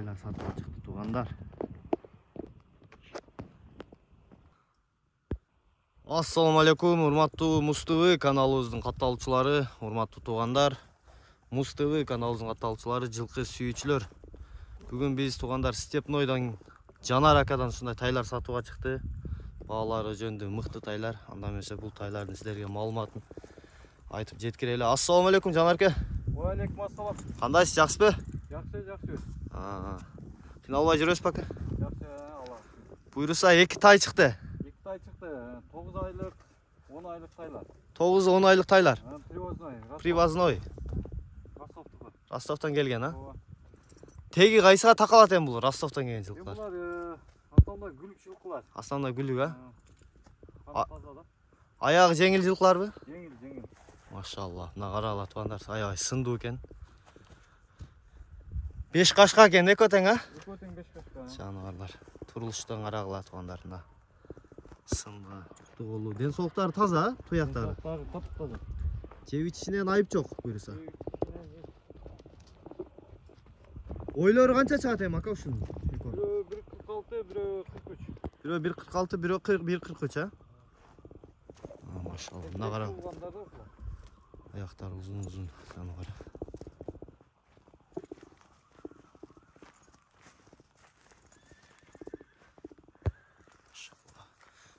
taylar satıp çıktı tuğanlar. Assalamu alaikum, урматтуу Муз ТВ каналыбыздын катталуучулары, урматтуу туугандар. Муз ТВ каналыбыздын катталуучулары, жылкы сүйүүчүлөр. Бүгүн биз туугандар Степнойдон Жанар акадан ушундай тайлар сатууга чыкты. Баалары жөнүндө мыкты тайлар. Анда эмесе бул тайлардын силерге маалыматын айтып жеткирели. Ассаламу алейкум Жанар ака. Ва алейкум ассалам. Кандайсыз, жакшысызбы? Жакшы. Кыйналбай жүрөсүзбү ака? Жакшы, Алла. Буйруса 2 тай чыкты. 2 тай чыкты. 9 айлык, 10 айлык тайлар. 9-10 айлык тайлар. Привозной. Ростовтон келген, а? Теги кайсыга такалат эми бул Ростовтон келген жылкылар? Булар основной гүлүк жылкылар. Основной гүлүк, а? Таза да. Аягы жеңил жылкыларбы? Жеңил. Машалла, мына карагыла туугандар, аягы сындуу экен. 5 кашка экен, эко тең, а? Эко тең 5 кашка. Жаныбарлар. Турулуштан карагыла туугандар, мына. Сынга, тугулуу. Ден соолуктары таза, а? Туяктары. Таза. Жеп ичинен айып жок, буйруса. Ойлору канча чыгат эми ака ушунун? Бирөө 1.46, бирөө 43. Бирөө 1.46, бирөө 1.43, а? Машалла, мына кара. Аяктары узун, аны кара.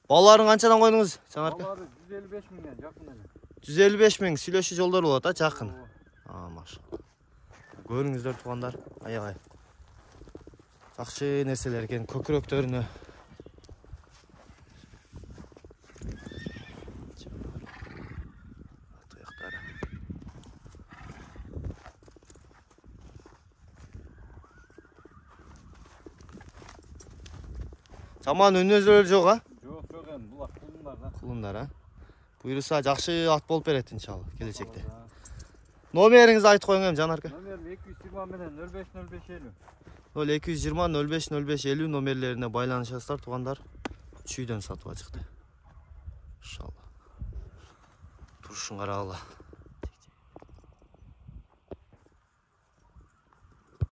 Балаларын канчадан койдуңуз, Жанар ака? Балалары 155 миңден жакын эле. 155 миң, сүйлөшүү жолдору болот, а, жакын. Машалла. Көрүңүздөр туугандар, аябай жакшы нерселер экен, көкүрөктөрүнө. Туяктары. Жаман өнөзөлөр жок, а? Жок эми, булар кулундар да. Кулундар, а? Буйруса жакшы ат болуп берет иншалла келечекте. Номериңизди айтып коюң эми Жанар ака. Номер 220 менен 050550. 0220 050550 номерлерине байланышасыздар туугандар. Чүйдөн сатууга чыкты. Иншалла. Турушун карагыла.